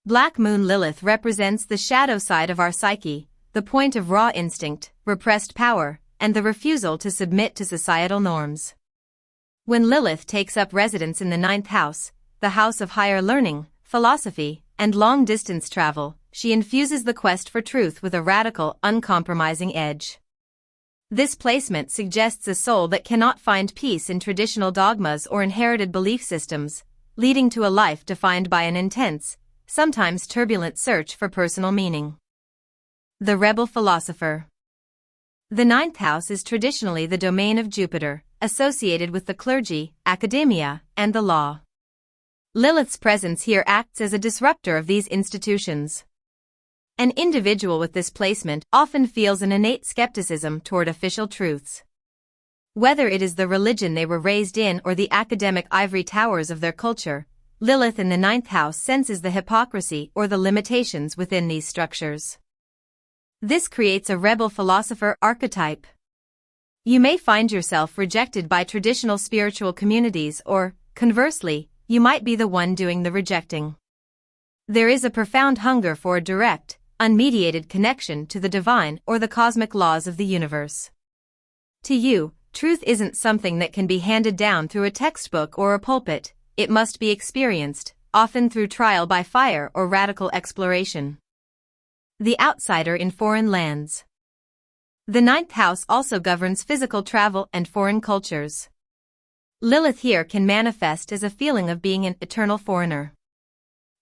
Black Moon Lilith represents the shadow side of our psyche, the point of raw instinct, repressed power, and the refusal to submit to societal norms. When Lilith takes up residence in the ninth house, the house of higher learning, philosophy, and long-distance travel, she infuses the quest for truth with a radical, uncompromising edge. This placement suggests a soul that cannot find peace in traditional dogmas or inherited belief systems, leading to a life defined by an intense, sometimes turbulent search for personal meaning. The rebel philosopher. The ninth house is traditionally the domain of Jupiter, associated with the clergy, academia, and the law. Lilith's presence here acts as a disruptor of these institutions. An individual with this placement often feels an innate skepticism toward official truths. Whether it is the religion they were raised in or the academic ivory towers of their culture, Lilith in the ninth house senses the hypocrisy or the limitations within these structures. This creates a rebel philosopher archetype. You may find yourself rejected by traditional spiritual communities or, conversely, you might be the one doing the rejecting. There is a profound hunger for a direct, unmediated connection to the divine or the cosmic laws of the universe. To you, truth isn't something that can be handed down through a textbook or a pulpit, it must be experienced, often through trial by fire or radical exploration. The outsider in foreign lands. The ninth house also governs physical travel and foreign cultures. Lilith here can manifest as a feeling of being an eternal foreigner.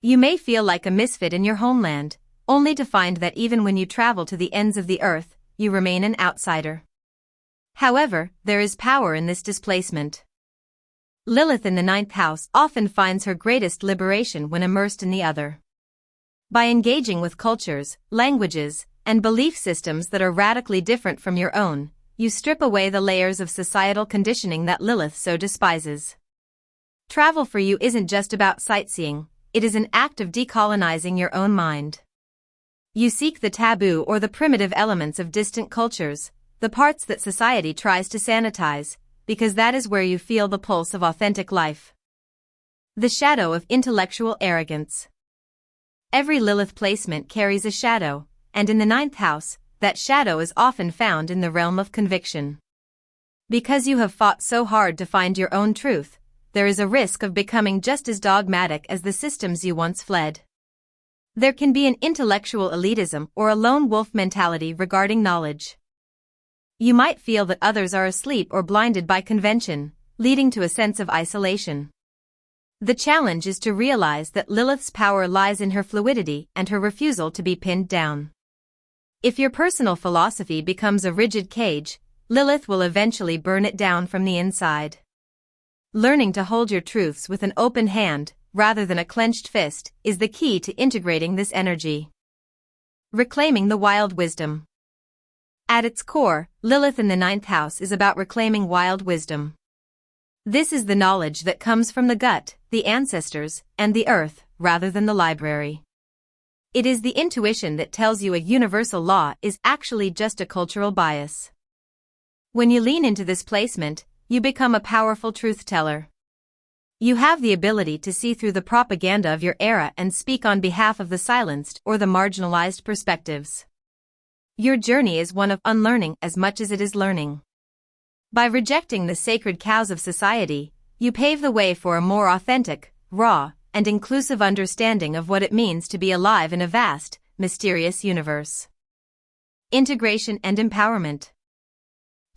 You may feel like a misfit in your homeland, only to find that even when you travel to the ends of the earth, you remain an outsider. However, there is power in this displacement. Lilith in the ninth house often finds her greatest liberation when immersed in the other. By engaging with cultures, languages, and belief systems that are radically different from your own, you strip away the layers of societal conditioning that Lilith so despises. Travel for you isn't just about sightseeing, it is an act of decolonizing your own mind. You seek the taboo or the primitive elements of distant cultures, the parts that society tries to sanitize, because that is where you feel the pulse of authentic life. The shadow of intellectual arrogance. Every Lilith placement carries a shadow, and in the ninth house, that shadow is often found in the realm of conviction. Because you have fought so hard to find your own truth, there is a risk of becoming just as dogmatic as the systems you once fled. There can be an intellectual elitism or a lone wolf mentality regarding knowledge. You might feel that others are asleep or blinded by convention, leading to a sense of isolation. The challenge is to realize that Lilith's power lies in her fluidity and her refusal to be pinned down. If your personal philosophy becomes a rigid cage, Lilith will eventually burn it down from the inside. Learning to hold your truths with an open hand, rather than a clenched fist, is the key to integrating this energy. Reclaiming the wild wisdom. At its core, Lilith in the ninth house is about reclaiming wild wisdom. This is the knowledge that comes from the gut, the ancestors, and the earth, rather than the library. It is the intuition that tells you a universal law is actually just a cultural bias. When you lean into this placement, you become a powerful truth teller. You have the ability to see through the propaganda of your era and speak on behalf of the silenced or the marginalized perspectives. Your journey is one of unlearning as much as it is learning. By rejecting the sacred cows of society, you pave the way for a more authentic, raw, and inclusive understanding of what it means to be alive in a vast, mysterious universe. Integration and empowerment.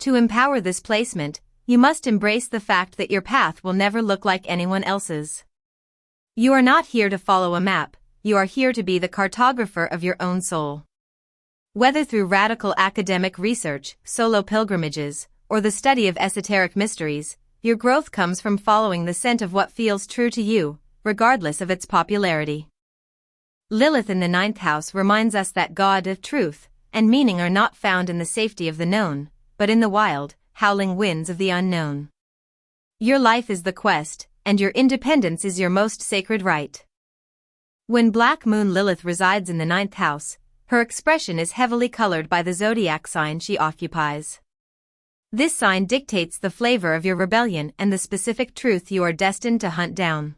To empower this placement, you must embrace the fact that your path will never look like anyone else's. You are not here to follow a map, you are here to be the cartographer of your own soul. Whether through radical academic research, solo pilgrimages, or the study of esoteric mysteries, your growth comes from following the scent of what feels true to you, regardless of its popularity. Lilith in the ninth house reminds us that God of truth and meaning are not found in the safety of the known, but in the wild, howling winds of the unknown. Your life is the quest, and your independence is your most sacred right. When Black Moon Lilith resides in the ninth house, her expression is heavily colored by the zodiac sign she occupies. This sign dictates the flavor of your rebellion and the specific truth you are destined to hunt down.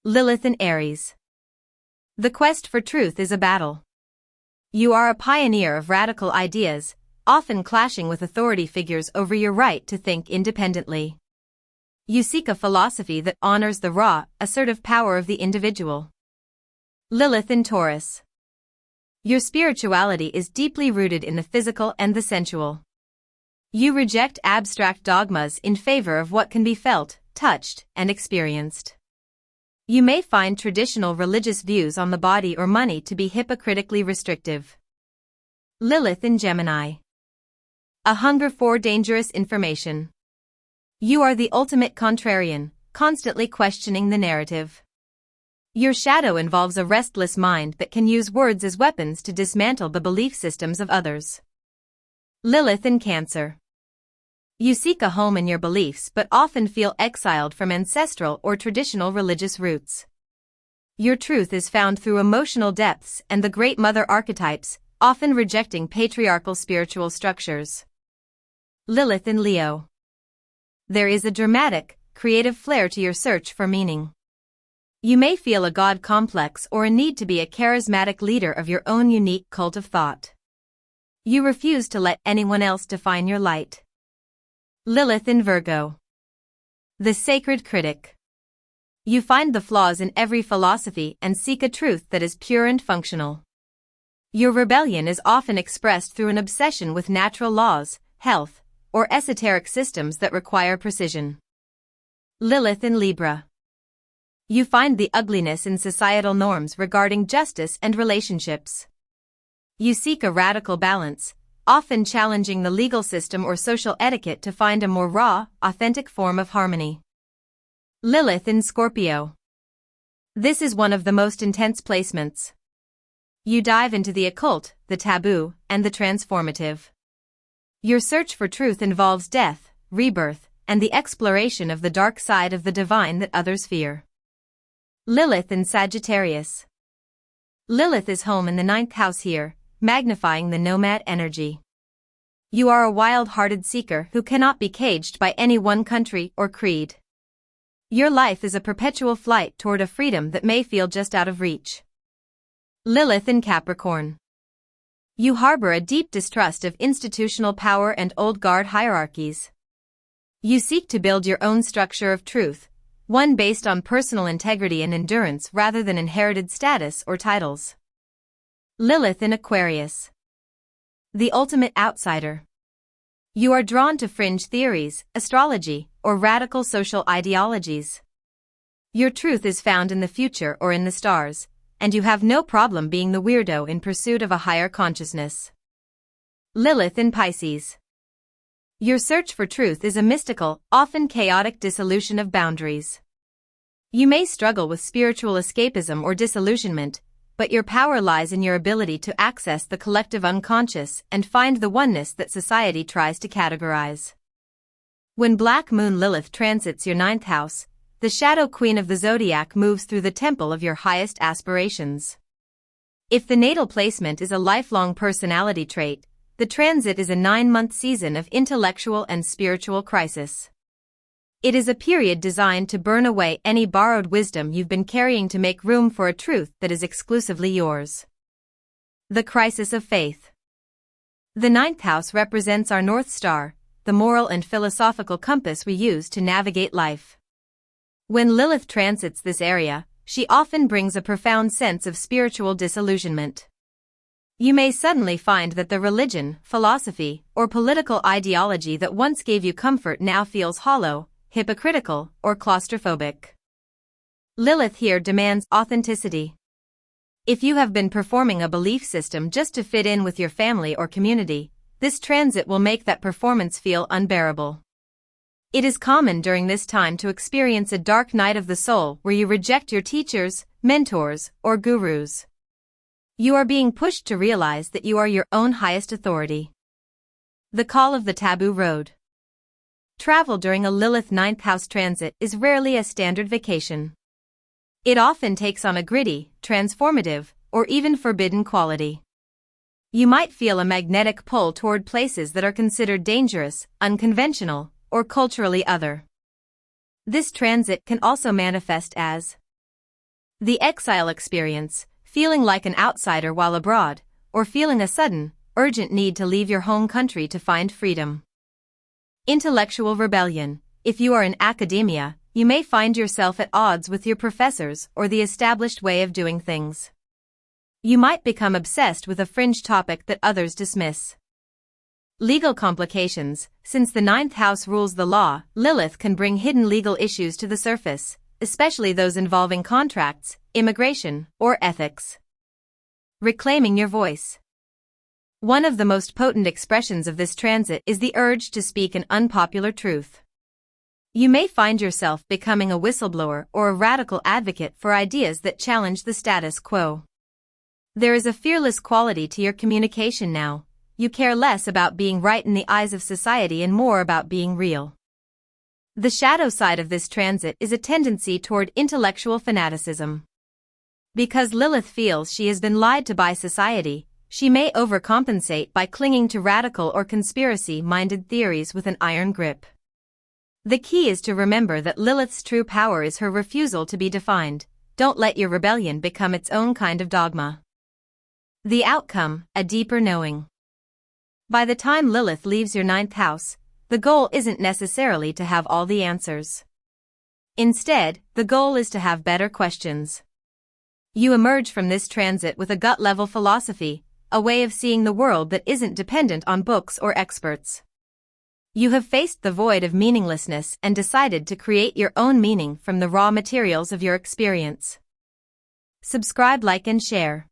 Lilith in Aries. The quest for truth is a battle. You are a pioneer of radical ideas, often clashing with authority figures over your right to think independently. You seek a philosophy that honors the raw, assertive power of the individual. Lilith in Taurus. Your spirituality is deeply rooted in the physical and the sensual. You reject abstract dogmas in favor of what can be felt, touched, and experienced. You may find traditional religious views on the body or money to be hypocritically restrictive. Lilith in Gemini. A hunger for dangerous information. You are the ultimate contrarian, constantly questioning the narrative. Your shadow involves a restless mind that can use words as weapons to dismantle the belief systems of others. Lilith in Cancer. You seek a home in your beliefs but often feel exiled from ancestral or traditional religious roots. Your truth is found through emotional depths and the Great Mother archetypes, often rejecting patriarchal spiritual structures. Lilith in Leo. There is a dramatic, creative flair to your search for meaning. You may feel a God complex or a need to be a charismatic leader of your own unique cult of thought. You refuse to let anyone else define your light. Lilith in Virgo. The sacred critic. You find the flaws in every philosophy and seek a truth that is pure and functional. Your rebellion is often expressed through an obsession with natural laws, health, or esoteric systems that require precision. Lilith in Libra. You find the ugliness in societal norms regarding justice and relationships. You seek a radical balance, often challenging the legal system or social etiquette to find a more raw, authentic form of harmony. Lilith in Scorpio. This is one of the most intense placements. You dive into the occult, the taboo, and the transformative. Your search for truth involves death, rebirth, and the exploration of the dark side of the divine that others fear. Lilith in Sagittarius. Lilith is home in the 9th house here, magnifying the nomad energy. You are a wild-hearted seeker who cannot be caged by any one country or creed. Your life is a perpetual flight toward a freedom that may feel just out of reach. Lilith in Capricorn. You harbor a deep distrust of institutional power and old guard hierarchies. You seek to build your own structure of truth, one based on personal integrity and endurance rather than inherited status or titles. Lilith in Aquarius. The ultimate outsider. You are drawn to fringe theories, astrology, or radical social ideologies. Your truth is found in the future or in the stars, and you have no problem being the weirdo in pursuit of a higher consciousness. Lilith in Pisces. Your search for truth is a mystical, often chaotic dissolution of boundaries. You may struggle with spiritual escapism or disillusionment, but your power lies in your ability to access the collective unconscious and find the oneness that society tries to categorize. When Black Moon Lilith transits your 9th house, the shadow queen of the zodiac moves through the temple of your highest aspirations. If the natal placement is a lifelong personality trait, the transit is a 9-month season of intellectual and spiritual crisis. It is a period designed to burn away any borrowed wisdom you've been carrying to make room for a truth that is exclusively yours. The crisis of faith. The 9th house represents our North Star, the moral and philosophical compass we use to navigate life. When Lilith transits this area, she often brings a profound sense of spiritual disillusionment. You may suddenly find that the religion, philosophy, or political ideology that once gave you comfort now feels hollow, hypocritical, or claustrophobic. Lilith here demands authenticity. If you have been performing a belief system just to fit in with your family or community, this transit will make that performance feel unbearable. It is common during this time to experience a dark night of the soul where you reject your teachers, mentors, or gurus. You are being pushed to realize that you are your own highest authority. The call of the taboo road. Travel during a Lilith 9th house transit is rarely a standard vacation. It often takes on a gritty, transformative, or even forbidden quality. You might feel a magnetic pull toward places that are considered dangerous, unconventional, or culturally other. This transit can also manifest as the exile experience, feeling like an outsider while abroad, or feeling a sudden, urgent need to leave your home country to find freedom. Intellectual rebellion. If you are in academia, you may find yourself at odds with your professors or the established way of doing things. You might become obsessed with a fringe topic that others dismiss. Legal complications. Since the ninth house rules the law, Lilith can bring hidden legal issues to the surface, especially those involving contracts, immigration, or ethics. Reclaiming your voice. One of the most potent expressions of this transit is the urge to speak an unpopular truth. You may find yourself becoming a whistleblower or a radical advocate for ideas that challenge the status quo. There is a fearless quality to your communication now. You care less about being right in the eyes of society and more about being real. The shadow side of this transit is a tendency toward intellectual fanaticism. Because Lilith feels she has been lied to by society, she may overcompensate by clinging to radical or conspiracy-minded theories with an iron grip. The key is to remember that Lilith's true power is her refusal to be defined. Don't let your rebellion become its own kind of dogma. The outcome, a deeper knowing. By the time Lilith leaves your ninth house, the goal isn't necessarily to have all the answers. Instead, the goal is to have better questions. You emerge from this transit with a gut-level philosophy, a way of seeing the world that isn't dependent on books or experts. You have faced the void of meaninglessness and decided to create your own meaning from the raw materials of your experience. Subscribe, like, and share.